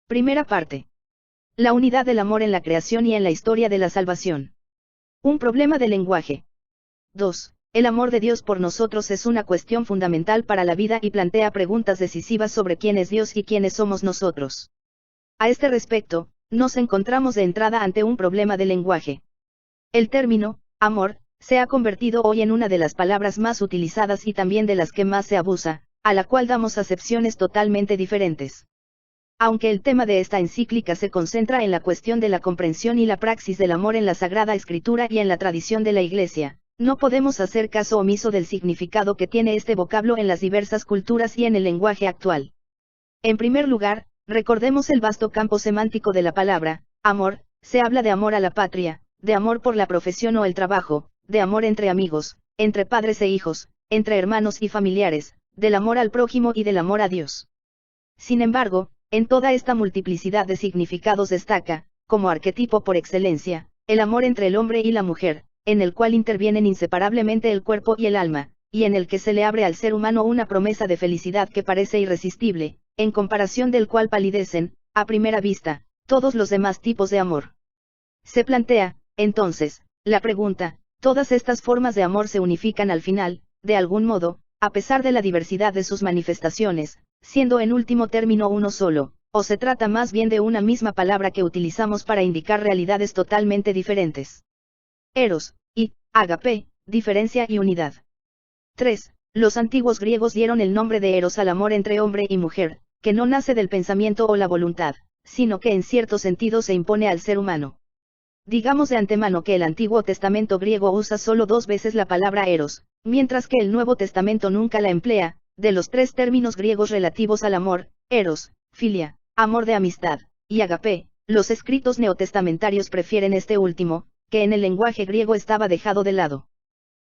Primera parte. La unidad del amor en la creación y en la historia de la salvación. Un problema de lenguaje. 2. El amor de Dios por nosotros es una cuestión fundamental para la vida y plantea preguntas decisivas sobre quién es Dios y quiénes somos nosotros. A este respecto, nos encontramos de entrada ante un problema de lenguaje. El término, amor, se ha convertido hoy en una de las palabras más utilizadas y también de las que más se abusa, a la cual damos acepciones totalmente diferentes. Aunque el tema de esta encíclica se concentra en la cuestión de la comprensión y la praxis del amor en la Sagrada Escritura y en la tradición de la Iglesia, no podemos hacer caso omiso del significado que tiene este vocablo en las diversas culturas y en el lenguaje actual. En primer lugar, recordemos el vasto campo semántico de la palabra, amor. Se habla de amor a la patria, de amor por la profesión o el trabajo, de amor entre amigos, entre padres e hijos, entre hermanos y familiares, del amor al prójimo y del amor a Dios. Sin embargo, en toda esta multiplicidad de significados destaca, como arquetipo por excelencia, el amor entre el hombre y la mujer, en el cual intervienen inseparablemente el cuerpo y el alma, y en el que se le abre al ser humano una promesa de felicidad que parece irresistible, en comparación del cual palidecen, a primera vista, todos los demás tipos de amor. Se plantea, entonces, la pregunta: ¿todas estas formas de amor se unifican al final, de algún modo, a pesar de la diversidad de sus manifestaciones, siendo en último término uno solo, o se trata más bien de una misma palabra que utilizamos para indicar realidades totalmente diferentes? Eros, y, agape, diferencia y unidad. 3. Los antiguos griegos dieron el nombre de eros al amor entre hombre y mujer, que no nace del pensamiento o la voluntad, sino que en cierto sentido se impone al ser humano. Digamos de antemano que el Antiguo Testamento griego usa solo 2 veces la palabra eros, mientras que el Nuevo Testamento nunca la emplea. De los 3 términos griegos relativos al amor, eros, filia, amor de amistad, y agape, los escritos neotestamentarios prefieren este último, que en el lenguaje griego estaba dejado de lado.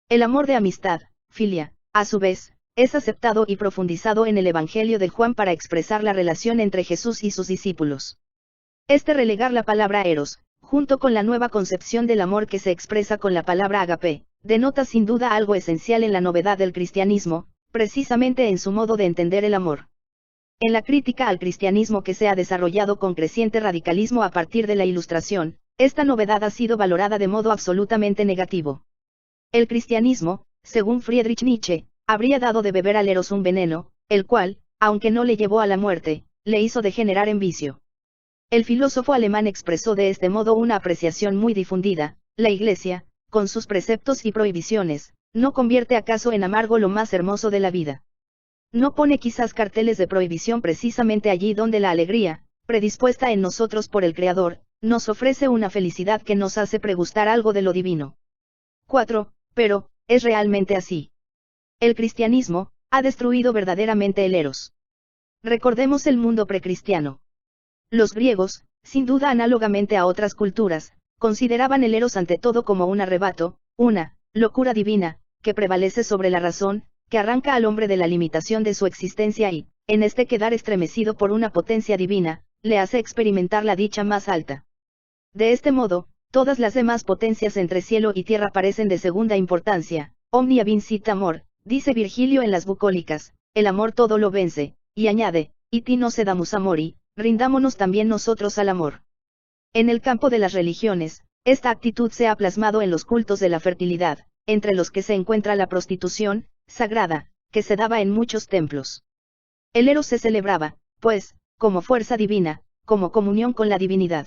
El amor de amistad, filia, a su vez, es aceptado y profundizado en el Evangelio de Juan para expresar la relación entre Jesús y sus discípulos. Este relegar la palabra eros, junto con la nueva concepción del amor que se expresa con la palabra agape, denota sin duda algo esencial en la novedad del cristianismo, precisamente en su modo de entender el amor. En la crítica al cristianismo que se ha desarrollado con creciente radicalismo a partir de la Ilustración, esta novedad ha sido valorada de modo absolutamente negativo. El cristianismo, según Friedrich Nietzsche, habría dado de beber al eros un veneno, el cual, aunque no le llevó a la muerte, le hizo degenerar en vicio. El filósofo alemán expresó de este modo una apreciación muy difundida: la Iglesia, con sus preceptos y prohibiciones, ¿no convierte acaso en amargo lo más hermoso de la vida? ¿No pone quizás carteles de prohibición precisamente allí donde la alegría, predispuesta en nosotros por el Creador, nos ofrece una felicidad que nos hace pregustar algo de lo divino? 4. Pero, ¿es realmente así? El cristianismo ha destruido verdaderamente el eros. Recordemos el mundo precristiano. Los griegos, sin duda análogamente a otras culturas, consideraban el eros ante todo como un arrebato, una locura divina, que prevalece sobre la razón, que arranca al hombre de la limitación de su existencia y, en este quedar estremecido por una potencia divina, le hace experimentar la dicha más alta. De este modo, todas las demás potencias entre cielo y tierra parecen de segunda importancia. Omnia vincit amor, dice Virgilio en las Bucólicas, el amor todo lo vence, y añade, iti nos sedamus amori, rindámonos también nosotros al amor. En el campo de las religiones, esta actitud se ha plasmado en los cultos de la fertilidad, entre los que se encuentra la prostitución sagrada, que se daba en muchos templos. El eros se celebraba, pues, como fuerza divina, como comunión con la divinidad.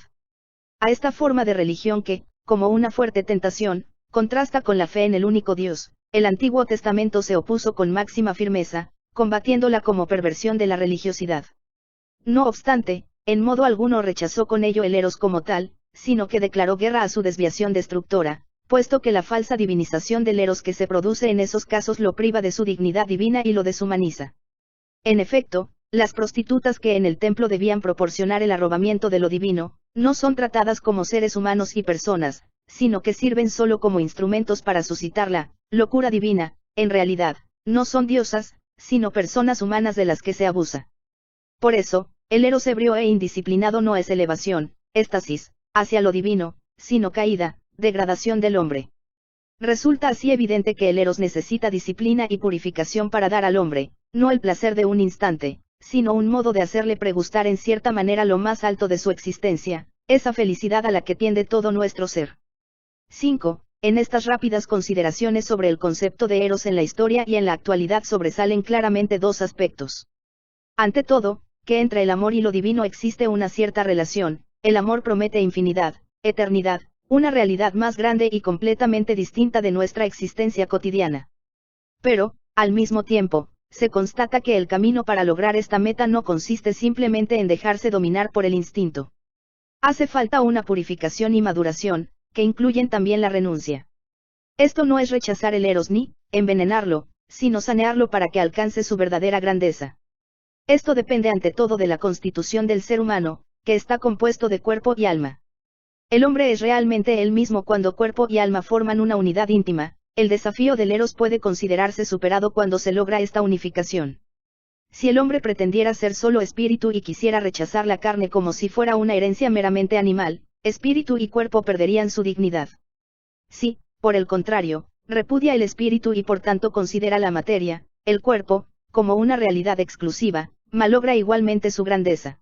A esta forma de religión que, como una fuerte tentación, contrasta con la fe en el único Dios, el Antiguo Testamento se opuso con máxima firmeza, combatiéndola como perversión de la religiosidad. No obstante, en modo alguno rechazó con ello el eros como tal, sino que declaró guerra a su desviación destructora, puesto que la falsa divinización del eros que se produce en esos casos lo priva de su dignidad divina y lo deshumaniza. En efecto, las prostitutas que en el templo debían proporcionar el arrobamiento de lo divino, no son tratadas como seres humanos y personas, sino que sirven solo como instrumentos para suscitar la locura divina. En realidad, no son diosas, sino personas humanas de las que se abusa. Por eso, el eros ebrio e indisciplinado no es elevación, éxtasis, hacia lo divino, sino caída, degradación del hombre. Resulta así evidente que el eros necesita disciplina y purificación para dar al hombre, no el placer de un instante, sino un modo de hacerle pregustar en cierta manera lo más alto de su existencia, esa felicidad a la que tiende todo nuestro ser. 5. En estas rápidas consideraciones sobre el concepto de Eros en la historia y en la actualidad sobresalen claramente dos aspectos. Ante todo, que entre el amor y lo divino existe una cierta relación, el amor promete infinidad, eternidad, una realidad más grande y completamente distinta de nuestra existencia cotidiana. Pero, al mismo tiempo, se constata que el camino para lograr esta meta no consiste simplemente en dejarse dominar por el instinto. Hace falta una purificación y maduración, que incluyen también la renuncia. Esto no es rechazar el Eros ni envenenarlo, sino sanearlo para que alcance su verdadera grandeza. Esto depende ante todo de la constitución del ser humano, que está compuesto de cuerpo y alma. El hombre es realmente él mismo cuando cuerpo y alma forman una unidad íntima. El desafío del Eros puede considerarse superado cuando se logra esta unificación. Si el hombre pretendiera ser solo espíritu y quisiera rechazar la carne como si fuera una herencia meramente animal, espíritu y cuerpo perderían su dignidad. Si, por el contrario, repudia el espíritu y por tanto considera la materia, el cuerpo, como una realidad exclusiva, malogra igualmente su grandeza.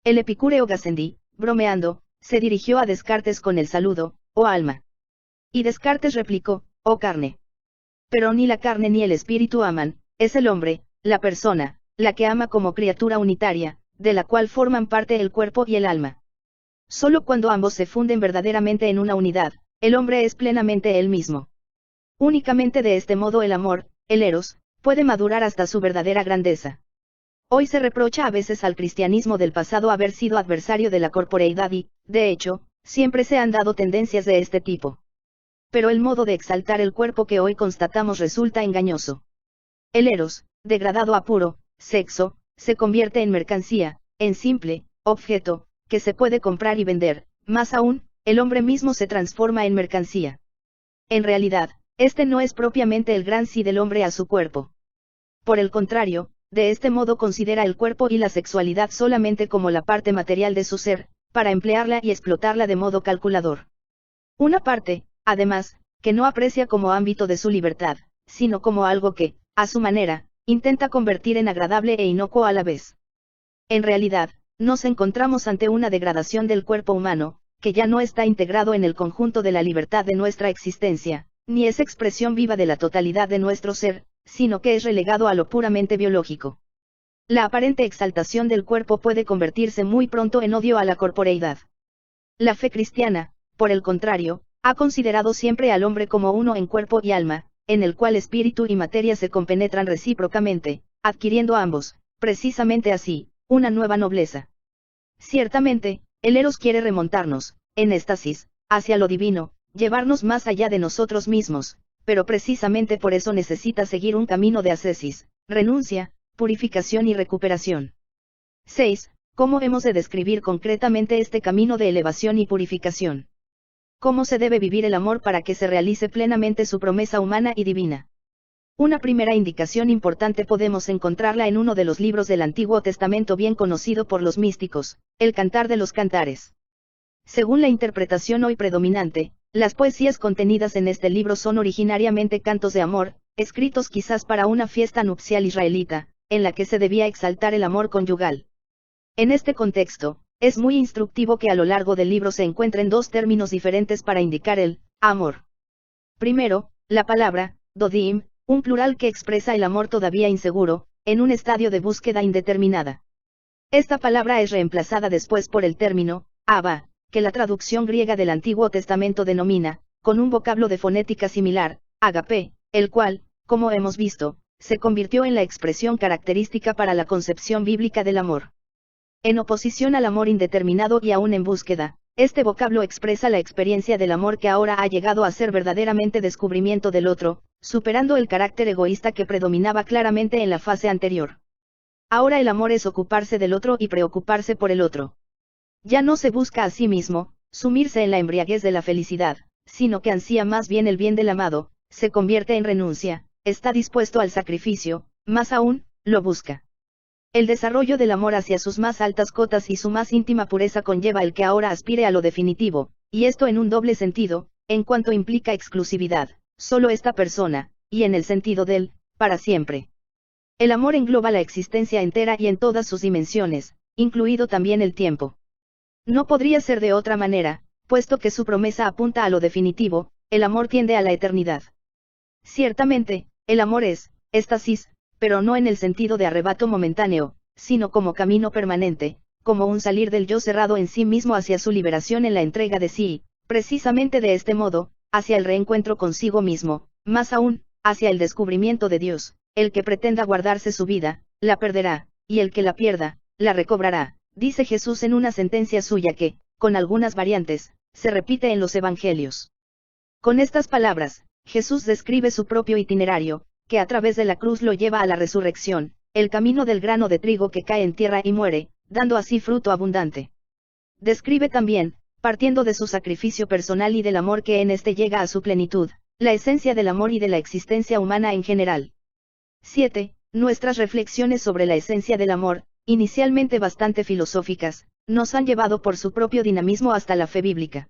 El epicúreo Gassendi, bromeando, se dirigió a Descartes con el saludo, «Oh alma». Y Descartes replicó, «Oh carne». Pero ni la carne ni el espíritu aman, es el hombre, la persona, la que ama como criatura unitaria, de la cual forman parte el cuerpo y el alma. Solo cuando ambos se funden verdaderamente en una unidad, el hombre es plenamente él mismo. Únicamente de este modo el amor, el Eros, puede madurar hasta su verdadera grandeza. Hoy se reprocha a veces al cristianismo del pasado haber sido adversario de la corporeidad y, de hecho, siempre se han dado tendencias de este tipo. Pero el modo de exaltar el cuerpo que hoy constatamos resulta engañoso. El Eros, degradado a puro sexo, se convierte en mercancía, en simple objeto, que se puede comprar y vender. Más aún, el hombre mismo se transforma en mercancía. En realidad, este no es propiamente el gran sí del hombre a su cuerpo. Por el contrario, de este modo considera el cuerpo y la sexualidad solamente como la parte material de su ser, para emplearla y explotarla de modo calculador. Una parte, además, que no aprecia como ámbito de su libertad, sino como algo que, a su manera, intenta convertir en agradable e inocuo a la vez. En realidad, nos encontramos ante una degradación del cuerpo humano, que ya no está integrado en el conjunto de la libertad de nuestra existencia, ni es expresión viva de la totalidad de nuestro ser, sino que es relegado a lo puramente biológico. La aparente exaltación del cuerpo puede convertirse muy pronto en odio a la corporeidad. La fe cristiana, por el contrario, ha considerado siempre al hombre como uno en cuerpo y alma, en el cual espíritu y materia se compenetran recíprocamente, adquiriendo ambos, precisamente así, una nueva nobleza. Ciertamente, el Eros quiere remontarnos, en éxtasis, hacia lo divino, llevarnos más allá de nosotros mismos, pero precisamente por eso necesita seguir un camino de ascesis, renuncia, purificación y recuperación. 6. ¿Cómo hemos de describir concretamente este camino de elevación y purificación? ¿Cómo se debe vivir el amor para que se realice plenamente su promesa humana y divina? Una primera indicación importante podemos encontrarla en uno de los libros del Antiguo Testamento bien conocido por los místicos, el Cantar de los Cantares. Según la interpretación hoy predominante, las poesías contenidas en este libro son originariamente cantos de amor, escritos quizás para una fiesta nupcial israelita, en la que se debía exaltar el amor conyugal. En este contexto, es muy instructivo que a lo largo del libro se encuentren dos términos diferentes para indicar el amor. Primero, la palabra, dodim, un plural que expresa el amor todavía inseguro, en un estadio de búsqueda indeterminada. Esta palabra es reemplazada después por el término, aba, que la traducción griega del Antiguo Testamento denomina, con un vocablo de fonética similar, agape, el cual, como hemos visto, se convirtió en la expresión característica para la concepción bíblica del amor. En oposición al amor indeterminado y aún en búsqueda, este vocablo expresa la experiencia del amor que ahora ha llegado a ser verdaderamente descubrimiento del otro, superando el carácter egoísta que predominaba claramente en la fase anterior. Ahora el amor es ocuparse del otro y preocuparse por el otro. Ya no se busca a sí mismo, sumirse en la embriaguez de la felicidad, sino que ansía más bien el bien del amado, se convierte en renuncia, está dispuesto al sacrificio, más aún, lo busca. El desarrollo del amor hacia sus más altas cotas y su más íntima pureza conlleva el que ahora aspire a lo definitivo, y esto en un doble sentido, en cuanto implica exclusividad, solo esta persona, y en el sentido del, para siempre. El amor engloba la existencia entera y en todas sus dimensiones, incluido también el tiempo. No podría ser de otra manera, puesto que su promesa apunta a lo definitivo, el amor tiende a la eternidad. Ciertamente, el amor es éxtasis, pero no en el sentido de arrebato momentáneo, sino como camino permanente, como un salir del yo cerrado en sí mismo hacia su liberación en la entrega de sí, precisamente de este modo, hacia el reencuentro consigo mismo, más aún, hacia el descubrimiento de Dios. El que pretenda guardarse su vida, la perderá, y el que la pierda, la recobrará, dice Jesús en una sentencia suya que, con algunas variantes, se repite en los evangelios. Con estas palabras, Jesús describe su propio itinerario, que a través de la cruz lo lleva a la resurrección, el camino del grano de trigo que cae en tierra y muere, dando así fruto abundante. Describe también, partiendo de su sacrificio personal y del amor que en éste llega a su plenitud, la esencia del amor y de la existencia humana en general. 7. Nuestras reflexiones sobre la esencia del amor, inicialmente bastante filosóficas, nos han llevado por su propio dinamismo hasta la fe bíblica.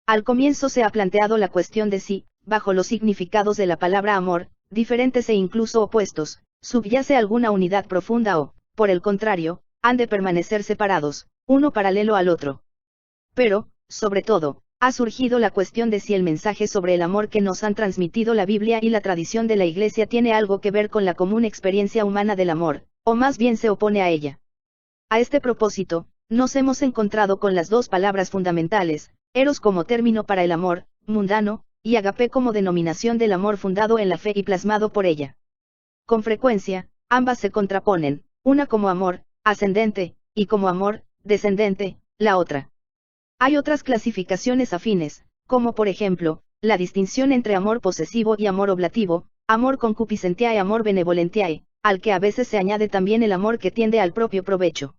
Al comienzo se ha planteado la cuestión de si, bajo los significados de la palabra amor, diferentes e incluso opuestos, subyace alguna unidad profunda o, por el contrario, han de permanecer separados, uno paralelo al otro. Pero, sobre todo, ha surgido la cuestión de si el mensaje sobre el amor que nos han transmitido la Biblia y la tradición de la Iglesia tiene algo que ver con la común experiencia humana del amor, o más bien se opone a ella. A este propósito, nos hemos encontrado con las dos palabras fundamentales, eros como término para el amor, mundano, y agape como denominación del amor fundado en la fe y plasmado por ella. Con frecuencia, ambas se contraponen, una como amor, ascendente, y como amor, descendente, la otra. Hay otras clasificaciones afines, como por ejemplo, la distinción entre amor posesivo y amor oblativo, amor concupiscentiae y amor benevolentiae, al que a veces se añade también el amor que tiende al propio provecho.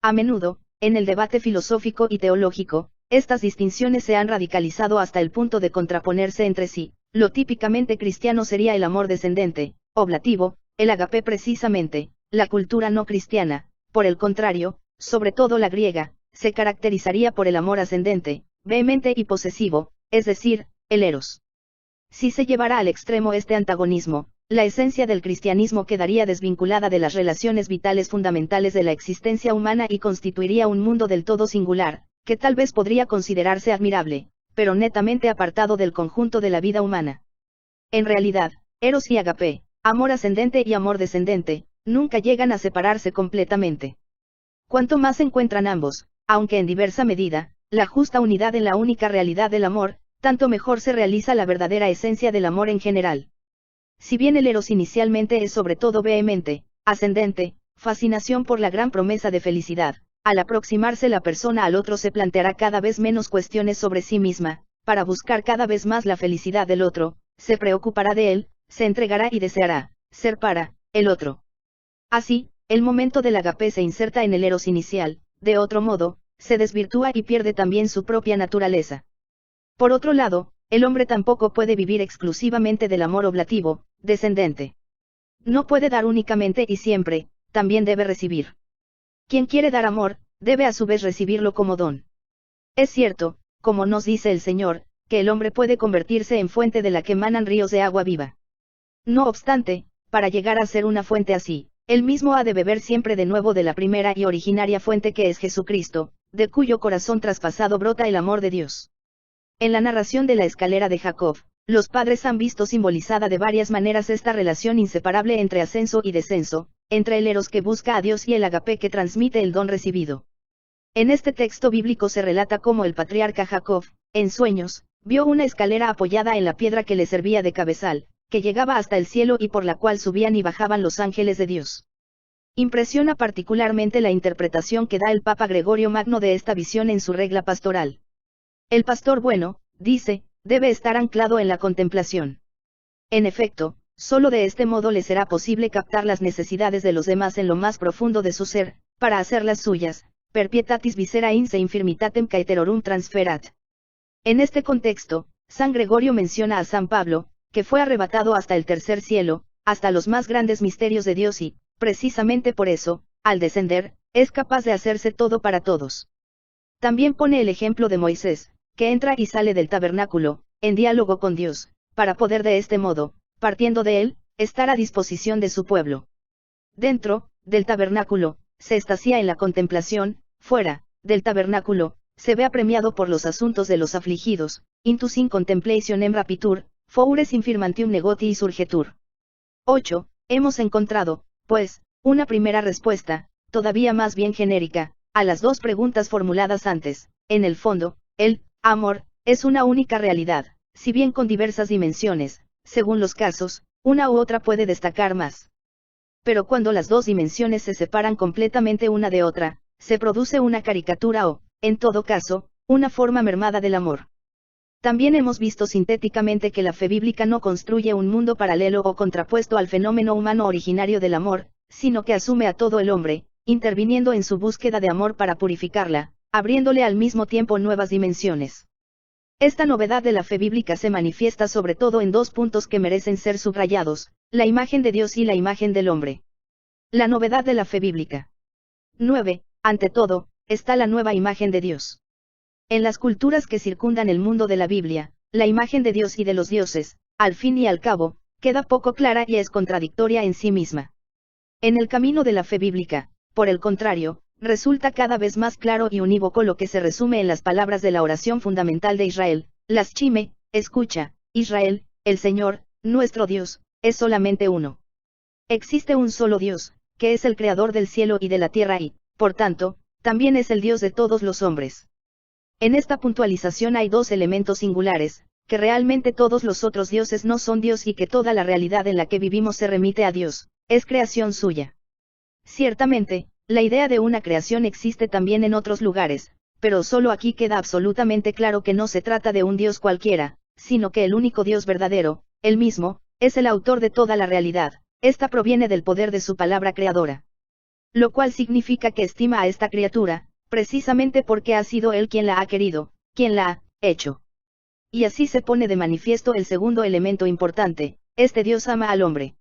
A menudo, en el debate filosófico y teológico, estas distinciones se han radicalizado hasta el punto de contraponerse entre sí. Lo típicamente cristiano sería el amor descendente, oblativo, el agape precisamente. La cultura no cristiana, por el contrario, sobre todo la griega, se caracterizaría por el amor ascendente, vehemente y posesivo, es decir, el eros. Si se llevara al extremo este antagonismo, la esencia del cristianismo quedaría desvinculada de las relaciones vitales fundamentales de la existencia humana y constituiría un mundo del todo singular, que tal vez podría considerarse admirable, pero netamente apartado del conjunto de la vida humana. En realidad, eros y agape, amor ascendente y amor descendente, nunca llegan a separarse completamente. Cuanto más se encuentran ambos, aunque en diversa medida, la justa unidad en la única realidad del amor, tanto mejor se realiza la verdadera esencia del amor en general. Si bien el eros inicialmente es sobre todo vehemente, ascendente, fascinación por la gran promesa de felicidad, al aproximarse la persona al otro se planteará cada vez menos cuestiones sobre sí misma, para buscar cada vez más la felicidad del otro, se preocupará de él, se entregará y deseará ser para el otro. Así, el momento del agape se inserta en el eros inicial, de otro modo, se desvirtúa y pierde también su propia naturaleza. Por otro lado, el hombre tampoco puede vivir exclusivamente del amor oblativo, descendente. No puede dar únicamente y siempre, también debe recibir. Quien quiere dar amor, debe a su vez recibirlo como don. Es cierto, como nos dice el Señor, que el hombre puede convertirse en fuente de la que emanan ríos de agua viva. No obstante, para llegar a ser una fuente así, él mismo ha de beber siempre de nuevo de la primera y originaria fuente que es Jesucristo, de cuyo corazón traspasado brota el amor de Dios. En la narración de la escalera de Jacob, los padres han visto simbolizada de varias maneras esta relación inseparable entre ascenso y descenso, entre el eros que busca a Dios y el agape que transmite el don recibido. En este texto bíblico se relata cómo el patriarca Jacob, en sueños, vio una escalera apoyada en la piedra que le servía de cabezal, que llegaba hasta el cielo y por la cual subían y bajaban los ángeles de Dios. Impresiona particularmente la interpretación que da el Papa Gregorio Magno de esta visión en su regla pastoral. El pastor bueno, dice, debe estar anclado en la contemplación. En efecto, solo de este modo le será posible captar las necesidades de los demás en lo más profundo de su ser, para hacerlas suyas, perpietatis viscera inse infirmitatem caeterorum transferat. En este contexto, San Gregorio menciona a San Pablo, que fue arrebatado hasta el tercer cielo, hasta los más grandes misterios de Dios y, precisamente por eso, al descender, es capaz de hacerse todo para todos. También pone el ejemplo de Moisés, que entra y sale del tabernáculo, en diálogo con Dios, para poder de este modo, partiendo de él, estar a disposición de su pueblo. Dentro, del tabernáculo, se extasia en la contemplación; fuera, del tabernáculo, se ve apremiado por los asuntos de los afligidos, intus in contemplationem rapitur, foures infirmantium negoti surgetur. 8. Hemos encontrado, pues, una primera respuesta, todavía más bien genérica, a las dos preguntas formuladas antes. En el fondo, el amor es una única realidad, si bien con diversas dimensiones; según los casos, una u otra puede destacar más. Pero cuando las dos dimensiones se separan completamente una de otra, se produce una caricatura o, en todo caso, una forma mermada del amor. También hemos visto sintéticamente que la fe bíblica no construye un mundo paralelo o contrapuesto al fenómeno humano originario del amor, sino que asume a todo el hombre, interviniendo en su búsqueda de amor para purificarla, abriéndole al mismo tiempo nuevas dimensiones. Esta novedad de la fe bíblica se manifiesta sobre todo en dos puntos que merecen ser subrayados: la imagen de Dios y la imagen del hombre. La novedad de la fe bíblica. 9. Ante todo, está la nueva imagen de Dios. En las culturas que circundan el mundo de la Biblia, la imagen de Dios y de los dioses, al fin y al cabo, queda poco clara y es contradictoria en sí misma. En el camino de la fe bíblica, por el contrario, resulta cada vez más claro y unívoco lo que se resume en las palabras de la oración fundamental de Israel: las Shime, escucha, Israel, el Señor, nuestro Dios, es solamente uno. Existe un solo Dios, que es el creador del cielo y de la tierra y, por tanto, también es el Dios de todos los hombres. En esta puntualización hay dos elementos singulares: que realmente todos los otros dioses no son Dios y que toda la realidad en la que vivimos se remite a Dios, es creación suya. Ciertamente, la idea de una creación existe también en otros lugares, pero solo aquí queda absolutamente claro que no se trata de un Dios cualquiera, sino que el único Dios verdadero, él mismo, es el autor de toda la realidad. Esta proviene del poder de su palabra creadora. Lo cual significa que estima a esta criatura, precisamente porque ha sido él quien la ha querido, quien la ha hecho. Y así se pone de manifiesto el segundo elemento importante: este Dios ama al hombre.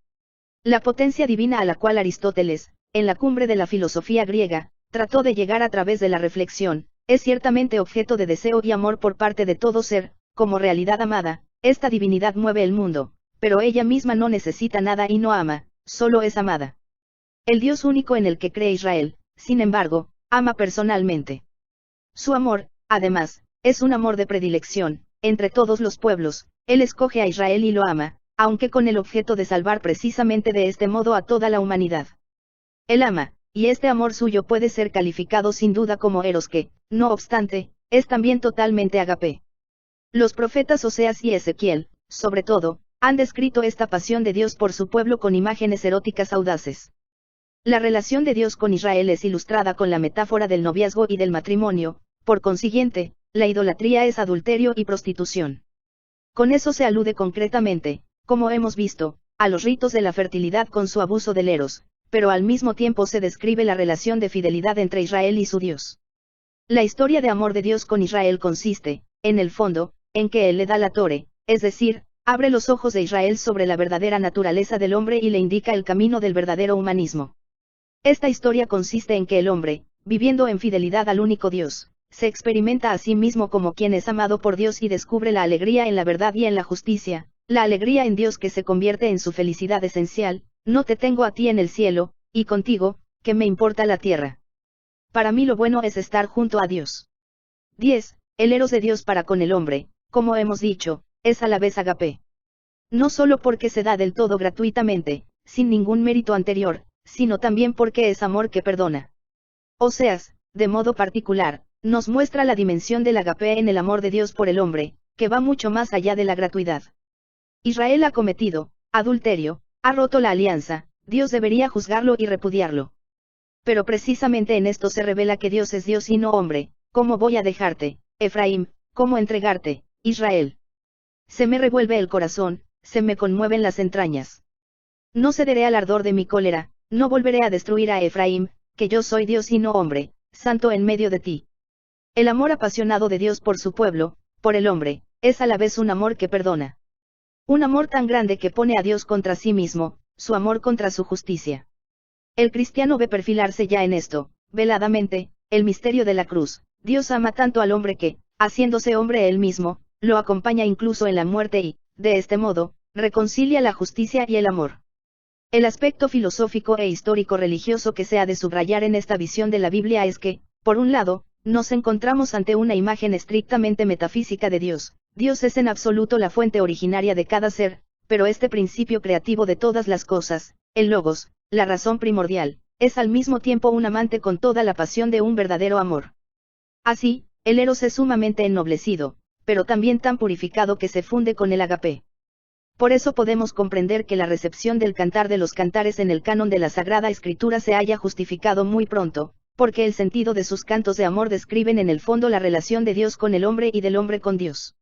La potencia divina a la cual Aristóteles, en la cumbre de la filosofía griega, trató de llegar a través de la reflexión, es ciertamente objeto de deseo y amor por parte de todo ser; como realidad amada, esta divinidad mueve el mundo, pero ella misma no necesita nada y no ama, solo es amada. El Dios único en el que cree Israel, sin embargo, ama personalmente. Su amor, además, es un amor de predilección; entre todos los pueblos, él escoge a Israel y lo ama, aunque con el objeto de salvar precisamente de este modo a toda la humanidad. Él ama, y este amor suyo puede ser calificado sin duda como eros que, no obstante, es también totalmente agape. Los profetas Oseas y Ezequiel, sobre todo, han descrito esta pasión de Dios por su pueblo con imágenes eróticas audaces. La relación de Dios con Israel es ilustrada con la metáfora del noviazgo y del matrimonio; por consiguiente, la idolatría es adulterio y prostitución. Con eso se alude concretamente, como hemos visto, a los ritos de la fertilidad con su abuso del eros, pero al mismo tiempo se describe la relación de fidelidad entre Israel y su Dios. La historia de amor de Dios con Israel consiste, en el fondo, en que Él le da la Tore, es decir, abre los ojos de Israel sobre la verdadera naturaleza del hombre y le indica el camino del verdadero humanismo. Esta historia consiste en que el hombre, viviendo en fidelidad al único Dios, se experimenta a sí mismo como quien es amado por Dios y descubre la alegría en la verdad y en la justicia, la alegría en Dios que se convierte en su felicidad esencial: no te tengo a ti en el cielo, y contigo, ¿qué me importa la tierra? Para mí lo bueno es estar junto a Dios. 10. El eros de Dios para con el hombre, como hemos dicho, es a la vez agape. No solo porque se da del todo gratuitamente, sin ningún mérito anterior, sino también porque es amor que perdona. Oseas, de modo particular, nos muestra la dimensión del agape en el amor de Dios por el hombre, que va mucho más allá de la gratuidad. Israel ha cometido adulterio, ha roto la alianza; Dios debería juzgarlo y repudiarlo. Pero precisamente en esto se revela que Dios es Dios y no hombre. ¿Cómo voy a dejarte, Efraín? ¿Cómo entregarte, Israel? Se me revuelve el corazón, se me conmueven las entrañas. No cederé al ardor de mi cólera, no volveré a destruir a Efraín, que yo soy Dios y no hombre, santo en medio de ti. El amor apasionado de Dios por su pueblo, por el hombre, es a la vez un amor que perdona. Un amor tan grande que pone a Dios contra sí mismo, su amor contra su justicia. El cristiano ve perfilarse ya en esto, veladamente, el misterio de la cruz. Dios ama tanto al hombre que, haciéndose hombre él mismo, lo acompaña incluso en la muerte y, de este modo, reconcilia la justicia y el amor. El aspecto filosófico e histórico religioso que se ha de subrayar en esta visión de la Biblia es que, por un lado, nos encontramos ante una imagen estrictamente metafísica de Dios. Dios es en absoluto la fuente originaria de cada ser, pero este principio creativo de todas las cosas, el Logos, la razón primordial, es al mismo tiempo un amante con toda la pasión de un verdadero amor. Así, el Eros es sumamente ennoblecido, pero también tan purificado que se funde con el agape. Por eso podemos comprender que la recepción del Cantar de los Cantares en el canon de la Sagrada Escritura se haya justificado muy pronto, porque el sentido de sus cantos de amor describen en el fondo la relación de Dios con el hombre y del hombre con Dios.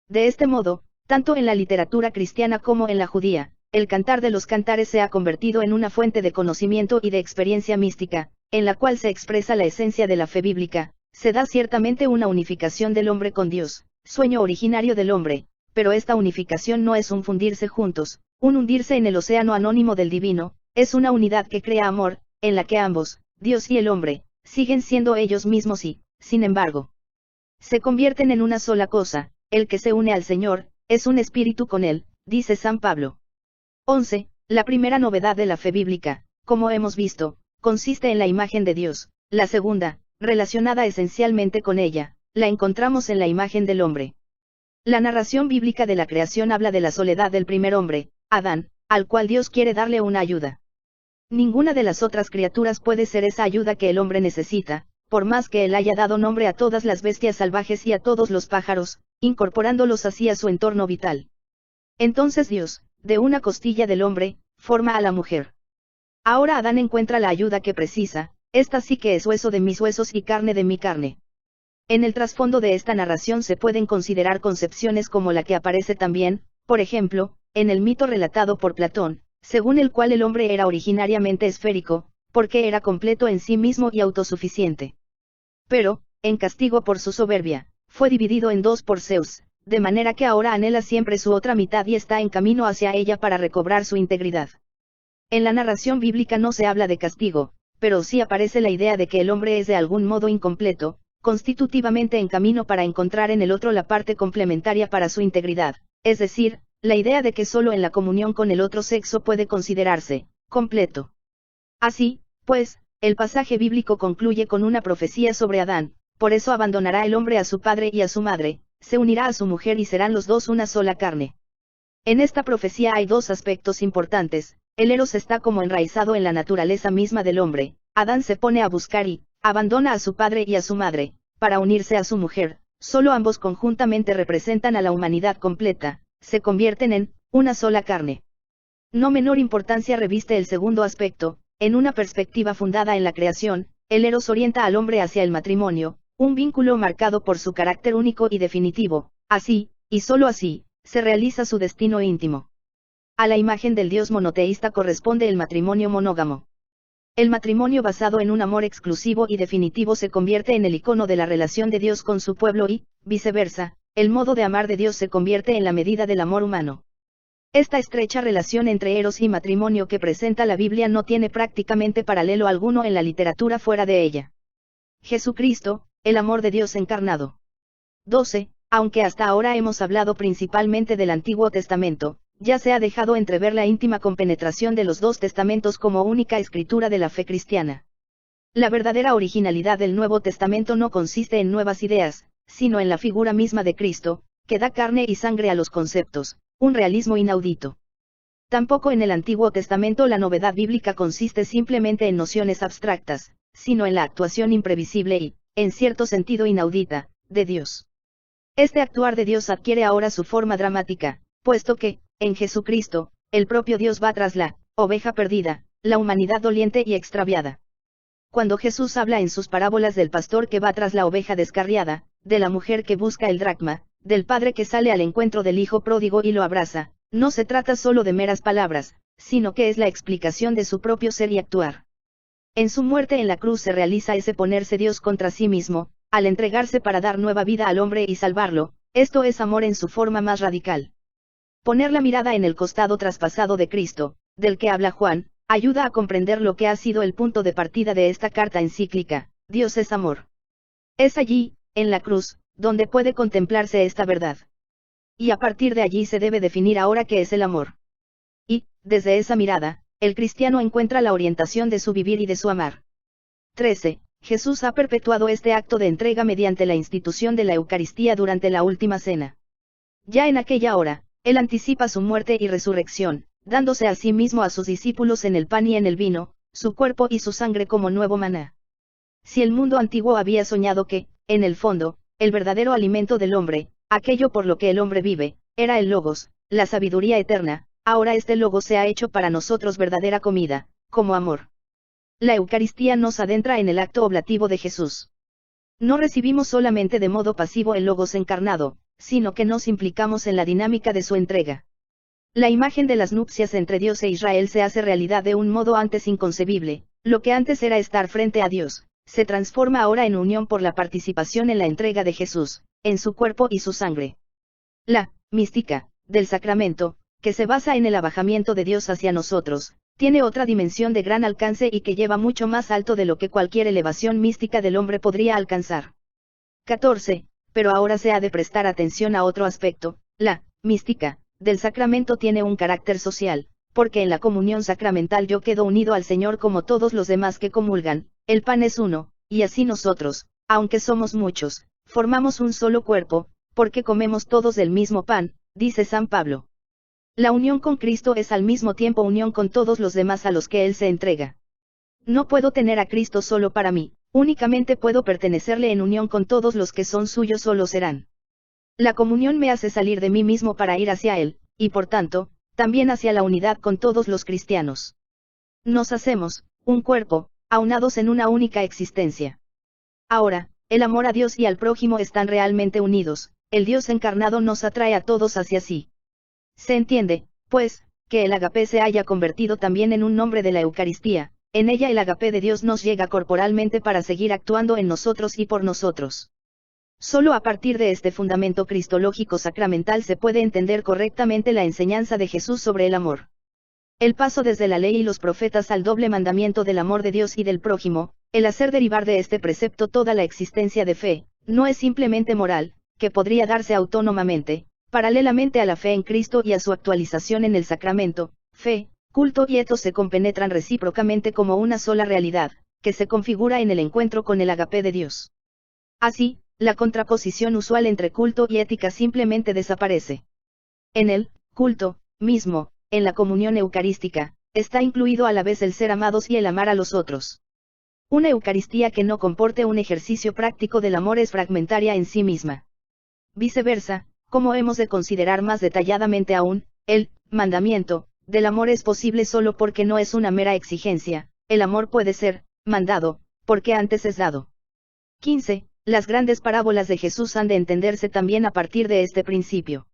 De este modo, tanto en la literatura cristiana como en la judía, el Cantar de los Cantares se ha convertido en una fuente de conocimiento y de experiencia mística, en la cual se expresa la esencia de la fe bíblica. Se da ciertamente una unificación del hombre con Dios, sueño originario del hombre, pero esta unificación no es un fundirse juntos, un hundirse en el océano anónimo del divino, es una unidad que crea amor, en la que ambos, Dios y el hombre, siguen siendo ellos mismos y, sin embargo, se convierten en una sola cosa. El que se une al Señor, es un espíritu con Él, dice San Pablo. 11. La primera novedad de la fe bíblica, como hemos visto, consiste en la imagen de Dios. La segunda, relacionada esencialmente con ella, la encontramos en la imagen del hombre. La narración bíblica de la creación habla de la soledad del primer hombre, Adán, al cual Dios quiere darle una ayuda. Ninguna de las otras criaturas puede ser esa ayuda que el hombre necesita, por más que él haya dado nombre a todas las bestias salvajes y a todos los pájaros, incorporándolos así a su entorno vital. Entonces Dios, de una costilla del hombre, forma a la mujer. Ahora Adán encuentra la ayuda que precisa, esta sí que es hueso de mis huesos y carne de mi carne. En el trasfondo de esta narración se pueden considerar concepciones como la que aparece también, por ejemplo, en el mito relatado por Platón, según el cual el hombre era originariamente esférico, porque era completo en sí mismo y autosuficiente. Pero, en castigo por su soberbia, fue dividido en dos por Zeus, de manera que ahora anhela siempre su otra mitad y está en camino hacia ella para recobrar su integridad. En la narración bíblica no se habla de castigo, pero sí aparece la idea de que el hombre es de algún modo incompleto, constitutivamente en camino para encontrar en el otro la parte complementaria para su integridad, es decir, la idea de que solo en la comunión con el otro sexo puede considerarse completo. Así, pues, el pasaje bíblico concluye con una profecía sobre Adán: por eso abandonará el hombre a su padre y a su madre, se unirá a su mujer y serán los dos una sola carne. En esta profecía hay dos aspectos importantes. El Eros está como enraizado en la naturaleza misma del hombre. Adán se pone a buscar y abandona a su padre y a su madre, para unirse a su mujer. Solo ambos conjuntamente representan a la humanidad completa, se convierten en una sola carne. No menor importancia reviste el segundo aspecto. En una perspectiva fundada en la creación, el Eros orienta al hombre hacia el matrimonio, un vínculo marcado por su carácter único y definitivo. Así, y solo así, se realiza su destino íntimo. A la imagen del Dios monoteísta corresponde el matrimonio monógamo. El matrimonio basado en un amor exclusivo y definitivo se convierte en el icono de la relación de Dios con su pueblo y, viceversa, el modo de amar de Dios se convierte en la medida del amor humano. Esta estrecha relación entre Eros y matrimonio que presenta la Biblia no tiene prácticamente paralelo alguno en la literatura fuera de ella. Jesucristo, el amor de Dios encarnado. 12. Aunque hasta ahora hemos hablado principalmente del Antiguo Testamento, ya se ha dejado entrever la íntima compenetración de los dos testamentos como única escritura de la fe cristiana. La verdadera originalidad del Nuevo Testamento no consiste en nuevas ideas, sino en la figura misma de Cristo, que da carne y sangre a los conceptos, un realismo inaudito. Tampoco en el Antiguo Testamento la novedad bíblica consiste simplemente en nociones abstractas, sino en la actuación imprevisible y, en cierto sentido inaudita, de Dios. Este actuar de Dios adquiere ahora su forma dramática, puesto que, en Jesucristo, el propio Dios va tras la oveja perdida, la humanidad doliente y extraviada. Cuando Jesús habla en sus parábolas del pastor que va tras la oveja descarriada, de la mujer que busca el dracma, del padre que sale al encuentro del hijo pródigo y lo abraza, no se trata solo de meras palabras, sino que es la explicación de su propio ser y actuar. En su muerte en la cruz se realiza ese ponerse Dios contra sí mismo, al entregarse para dar nueva vida al hombre y salvarlo. Esto es amor en su forma más radical. Poner la mirada en el costado traspasado de Cristo, del que habla Juan, ayuda a comprender lo que ha sido el punto de partida de esta carta encíclica: Dios es amor. Es allí, en la cruz, donde puede contemplarse esta verdad. Y a partir de allí se debe definir ahora qué es el amor. Y, desde esa mirada, el cristiano encuentra la orientación de su vivir y de su amar. 13. Jesús ha perpetuado este acto de entrega mediante la institución de la Eucaristía durante la última cena. Ya en aquella hora, Él anticipa su muerte y resurrección, dándose a sí mismo a sus discípulos en el pan y en el vino, su cuerpo y su sangre como nuevo maná. Si el mundo antiguo había soñado que, en el fondo, el verdadero alimento del hombre, aquello por lo que el hombre vive, era el Logos, la sabiduría eterna, ahora este Logos se ha hecho para nosotros verdadera comida, como amor. La Eucaristía nos adentra en el acto oblativo de Jesús. No recibimos solamente de modo pasivo el Logos encarnado, sino que nos implicamos en la dinámica de su entrega. La imagen de las nupcias entre Dios e Israel se hace realidad de un modo antes inconcebible, lo que antes era estar frente a Dios, se transforma ahora en unión por la participación en la entrega de Jesús, en su cuerpo y su sangre. La mística del sacramento, que se basa en el abajamiento de Dios hacia nosotros, tiene otra dimensión de gran alcance y que lleva mucho más alto de lo que cualquier elevación mística del hombre podría alcanzar. 14. Pero ahora se ha de prestar atención a otro aspecto, la mística del sacramento tiene un carácter social, porque en la comunión sacramental yo quedo unido al Señor como todos los demás que comulgan, el pan es uno, y así nosotros, aunque somos muchos, formamos un solo cuerpo, porque comemos todos del mismo pan, dice San Pablo. La unión con Cristo es al mismo tiempo unión con todos los demás a los que Él se entrega. No puedo tener a Cristo solo para mí, únicamente puedo pertenecerle en unión con todos los que son suyos o lo serán. La comunión me hace salir de mí mismo para ir hacia Él, y por tanto, también hacia la unidad con todos los cristianos. Nos hacemos, un cuerpo, aunados en una única existencia. Ahora, el amor a Dios y al prójimo están realmente unidos, el Dios encarnado nos atrae a todos hacia sí. Se entiende, pues, que el agape se haya convertido también en un nombre de la Eucaristía, en ella el agape de Dios nos llega corporalmente para seguir actuando en nosotros y por nosotros. Solo a partir de este fundamento cristológico sacramental se puede entender correctamente la enseñanza de Jesús sobre el amor. El paso desde la ley y los profetas al doble mandamiento del amor de Dios y del prójimo, el hacer derivar de este precepto toda la existencia de fe, no es simplemente moral, que podría darse autónomamente, paralelamente a la fe en Cristo y a su actualización en el sacramento, fe, culto y etos se compenetran recíprocamente como una sola realidad, que se configura en el encuentro con el agape de Dios. Así, la contraposición usual entre culto y ética simplemente desaparece. En el culto mismo, en la comunión eucarística, está incluido a la vez el ser amados y el amar a los otros. Una Eucaristía que no comporte un ejercicio práctico del amor es fragmentaria en sí misma. Viceversa, como hemos de considerar más detalladamente aún, el mandamiento del amor es posible solo porque no es una mera exigencia, el amor puede ser mandado, porque antes es dado. 15. Las grandes parábolas de Jesús han de entenderse también a partir de este principio.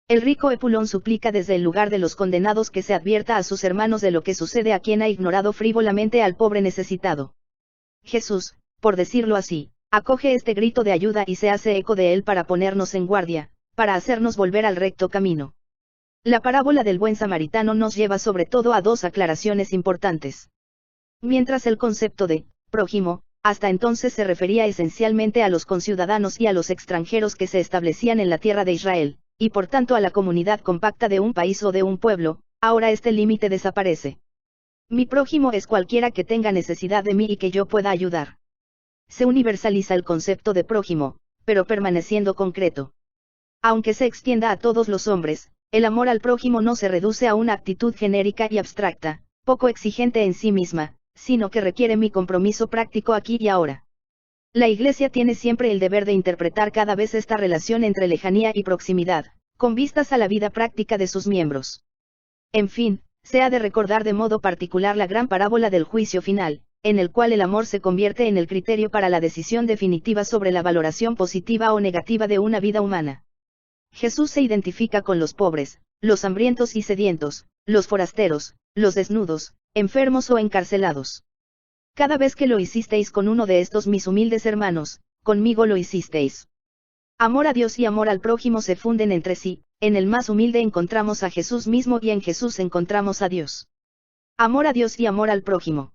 El rico Epulón suplica desde el lugar de los condenados que se advierta a sus hermanos de lo que sucede a quien ha ignorado frívolamente al pobre necesitado. Jesús, por decirlo así, acoge este grito de ayuda y se hace eco de él para ponernos en guardia, para hacernos volver al recto camino. La parábola del buen samaritano nos lleva sobre todo a dos aclaraciones importantes. Mientras el concepto de prójimo, hasta entonces se refería esencialmente a los conciudadanos y a los extranjeros que se establecían en la tierra de Israel, y por tanto a la comunidad compacta de un país o de un pueblo, ahora este límite desaparece. Mi prójimo es cualquiera que tenga necesidad de mí y que yo pueda ayudar. Se universaliza el concepto de prójimo, pero permaneciendo concreto. Aunque se extienda a todos los hombres, el amor al prójimo no se reduce a una actitud genérica y abstracta, poco exigente en sí misma, sino que requiere mi compromiso práctico aquí y ahora. La Iglesia tiene siempre el deber de interpretar cada vez esta relación entre lejanía y proximidad, con vistas a la vida práctica de sus miembros. En fin, se ha de recordar de modo particular la gran parábola del juicio final, en el cual el amor se convierte en el criterio para la decisión definitiva sobre la valoración positiva o negativa de una vida humana. Jesús se identifica con los pobres, los hambrientos y sedientos, los forasteros, los desnudos, enfermos o encarcelados. Cada vez que lo hicisteis con uno de estos mis humildes hermanos, conmigo lo hicisteis. Amor a Dios y amor al prójimo se funden entre sí, en el más humilde encontramos a Jesús mismo y en Jesús encontramos a Dios. Amor a Dios y amor al prójimo.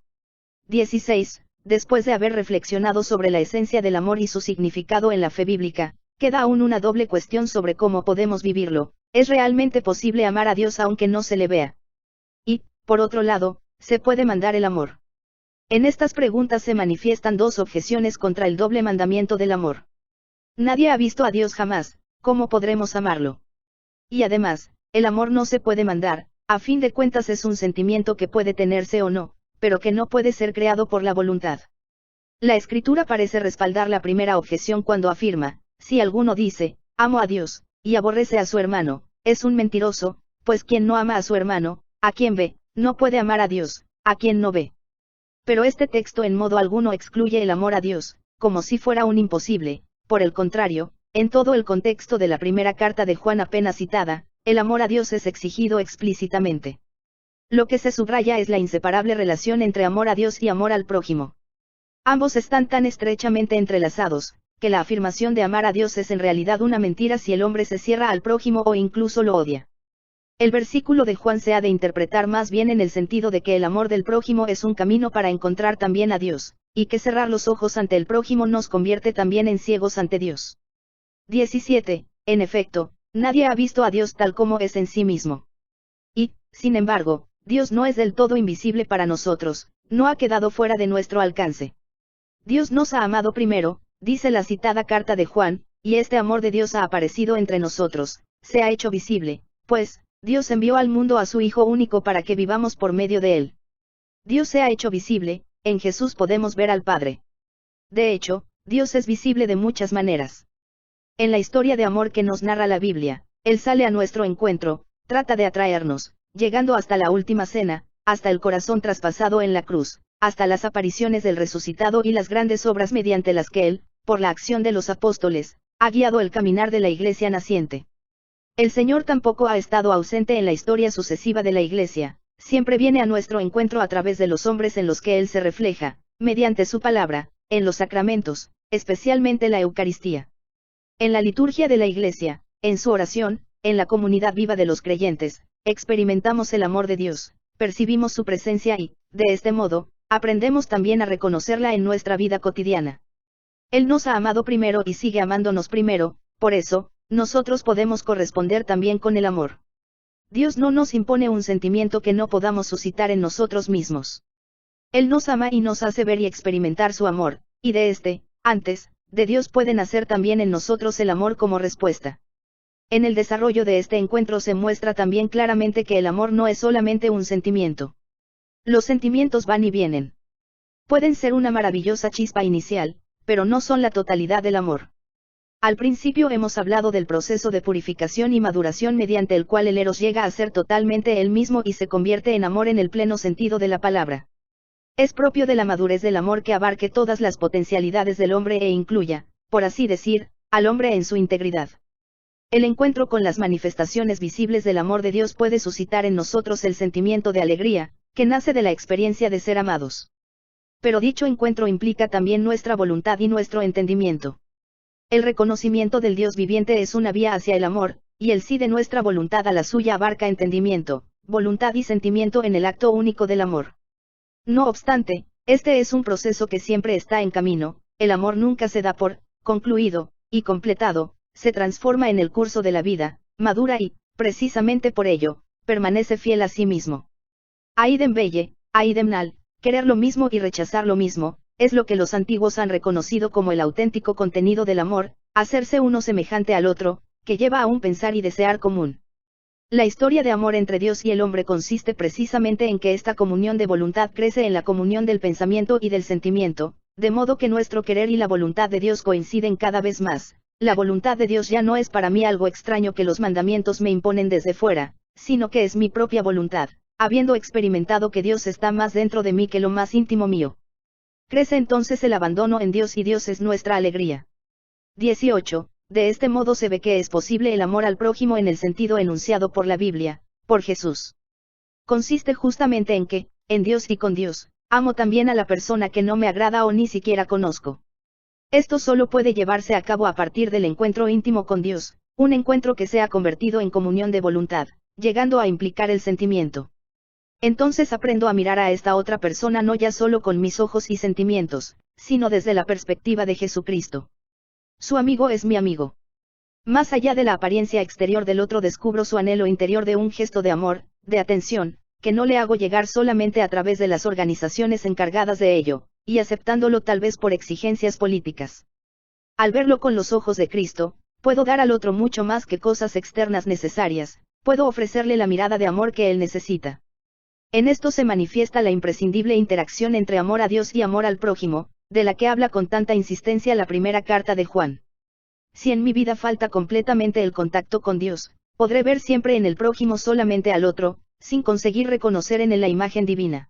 16. Después de haber reflexionado sobre la esencia del amor y su significado en la fe bíblica, queda aún una doble cuestión sobre cómo podemos vivirlo. ¿Es realmente posible amar a Dios aunque no se le vea? Y, por otro lado, se puede mandar el amor? En estas preguntas se manifiestan dos objeciones contra el doble mandamiento del amor. Nadie ha visto a Dios jamás, ¿cómo podremos amarlo? Y además, el amor no se puede mandar, a fin de cuentas es un sentimiento que puede tenerse o no, pero que no puede ser creado por la voluntad. La Escritura parece respaldar la primera objeción cuando afirma, si alguno dice, amo a Dios, y aborrece a su hermano, es un mentiroso, pues quien no ama a su hermano, a quien ve, no puede amar a Dios, a quien no ve. Pero este texto en modo alguno excluye el amor a Dios, como si fuera un imposible, por el contrario, en todo el contexto de la primera carta de Juan apenas citada, el amor a Dios es exigido explícitamente. Lo que se subraya es la inseparable relación entre amor a Dios y amor al prójimo. Ambos están tan estrechamente entrelazados, que la afirmación de amar a Dios es en realidad una mentira si el hombre se cierra al prójimo o incluso lo odia. El versículo de Juan se ha de interpretar más bien en el sentido de que el amor del prójimo es un camino para encontrar también a Dios, y que cerrar los ojos ante el prójimo nos convierte también en ciegos ante Dios. 17. En efecto, nadie ha visto a Dios tal como es en sí mismo. Y, sin embargo, Dios no es del todo invisible para nosotros, no ha quedado fuera de nuestro alcance. Dios nos ha amado primero, dice la citada carta de Juan, y este amor de Dios ha aparecido entre nosotros, se ha hecho visible, pues, Dios envió al mundo a su Hijo único para que vivamos por medio de él. Dios se ha hecho visible, en Jesús podemos ver al Padre. De hecho, Dios es visible de muchas maneras. En la historia de amor que nos narra la Biblia, Él sale a nuestro encuentro, trata de atraernos, llegando hasta la última cena, hasta el corazón traspasado en la cruz, hasta las apariciones del resucitado y las grandes obras mediante las que Él, por la acción de los apóstoles, ha guiado el caminar de la Iglesia naciente. El Señor tampoco ha estado ausente en la historia sucesiva de la Iglesia, siempre viene a nuestro encuentro a través de los hombres en los que Él se refleja, mediante su palabra, en los sacramentos, especialmente la Eucaristía. En la liturgia de la Iglesia, en su oración, en la comunidad viva de los creyentes, experimentamos el amor de Dios, percibimos su presencia y, de este modo, aprendemos también a reconocerla en nuestra vida cotidiana. Él nos ha amado primero y sigue amándonos primero, por eso, nosotros podemos corresponder también con el amor. Dios no nos impone un sentimiento que no podamos suscitar en nosotros mismos. Él nos ama y nos hace ver y experimentar su amor, y antes, de Dios puede nacer también en nosotros el amor como respuesta. En el desarrollo de este encuentro se muestra también claramente que el amor no es solamente un sentimiento. Los sentimientos van y vienen. Pueden ser una maravillosa chispa inicial, pero no son la totalidad del amor. Al principio hemos hablado del proceso de purificación y maduración mediante el cual el eros llega a ser totalmente él mismo y se convierte en amor en el pleno sentido de la palabra. Es propio de la madurez del amor que abarque todas las potencialidades del hombre e incluya, por así decir, al hombre en su integridad. El encuentro con las manifestaciones visibles del amor de Dios puede suscitar en nosotros el sentimiento de alegría, que nace de la experiencia de ser amados. Pero dicho encuentro implica también nuestra voluntad y nuestro entendimiento. El reconocimiento del Dios viviente es una vía hacia el amor, y el sí de nuestra voluntad a la suya abarca entendimiento, voluntad y sentimiento en el acto único del amor. No obstante, este es un proceso que siempre está en camino, el amor nunca se da por concluido y completado, se transforma en el curso de la vida, madura y, precisamente por ello, permanece fiel a sí mismo. Aidem belle, aidem nal, querer lo mismo y rechazar lo mismo, es lo que los antiguos han reconocido como el auténtico contenido del amor, hacerse uno semejante al otro, que lleva a un pensar y desear común. La historia de amor entre Dios y el hombre consiste precisamente en que esta comunión de voluntad crece en la comunión del pensamiento y del sentimiento, de modo que nuestro querer y la voluntad de Dios coinciden cada vez más. La voluntad de Dios ya no es para mí algo extraño que los mandamientos me imponen desde fuera, sino que es mi propia voluntad, habiendo experimentado que Dios está más dentro de mí que lo más íntimo mío. Crece entonces el abandono en Dios y Dios es nuestra alegría. 18. De este modo se ve que es posible el amor al prójimo en el sentido enunciado por la Biblia, por Jesús. Consiste justamente en que, en Dios y con Dios, amo también a la persona que no me agrada o ni siquiera conozco. Esto solo puede llevarse a cabo a partir del encuentro íntimo con Dios, un encuentro que se ha convertido en comunión de voluntad, llegando a implicar el sentimiento. Entonces aprendo a mirar a esta otra persona no ya solo con mis ojos y sentimientos, sino desde la perspectiva de Jesucristo. Su amigo es mi amigo. Más allá de la apariencia exterior del otro descubro su anhelo interior de un gesto de amor, de atención, que no le hago llegar solamente a través de las organizaciones encargadas de ello, y aceptándolo tal vez por exigencias políticas. Al verlo con los ojos de Cristo, puedo dar al otro mucho más que cosas externas necesarias, puedo ofrecerle la mirada de amor que él necesita. En esto se manifiesta la imprescindible interacción entre amor a Dios y amor al prójimo, de la que habla con tanta insistencia la primera carta de Juan. Si en mi vida falta completamente el contacto con Dios, podré ver siempre en el prójimo solamente al otro, sin conseguir reconocer en él la imagen divina.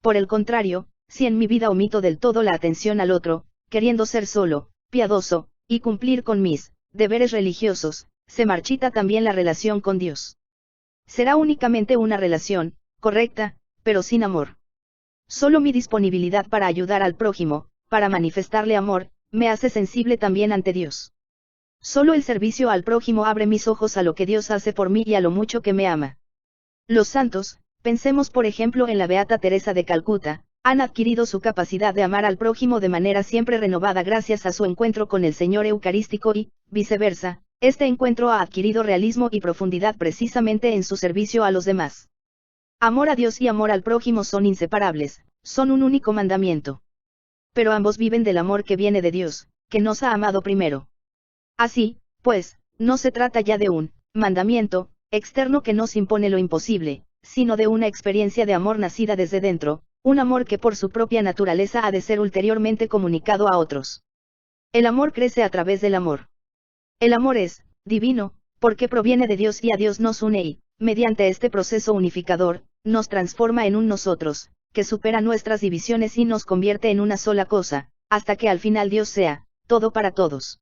Por el contrario, si en mi vida omito del todo la atención al otro, queriendo ser solo, piadoso, y cumplir con mis deberes religiosos, se marchita también la relación con Dios. Será únicamente una relación, correcta, pero sin amor. Solo mi disponibilidad para ayudar al prójimo, para manifestarle amor, me hace sensible también ante Dios. Solo el servicio al prójimo abre mis ojos a lo que Dios hace por mí y a lo mucho que me ama. Los santos, pensemos por ejemplo en la Beata Teresa de Calcuta, han adquirido su capacidad de amar al prójimo de manera siempre renovada gracias a su encuentro con el Señor Eucarístico y, viceversa, este encuentro ha adquirido realismo y profundidad precisamente en su servicio a los demás. Amor a Dios y amor al prójimo son inseparables, son un único mandamiento. Pero ambos viven del amor que viene de Dios, que nos ha amado primero. Así, pues, no se trata ya de un mandamiento externo que nos impone lo imposible, sino de una experiencia de amor nacida desde dentro, un amor que por su propia naturaleza ha de ser ulteriormente comunicado a otros. El amor crece a través del amor. El amor es divino, porque proviene de Dios y a Dios nos une y, mediante este proceso unificador, nos transforma en un nosotros, que supera nuestras divisiones y nos convierte en una sola cosa, hasta que al final Dios sea todo para todos.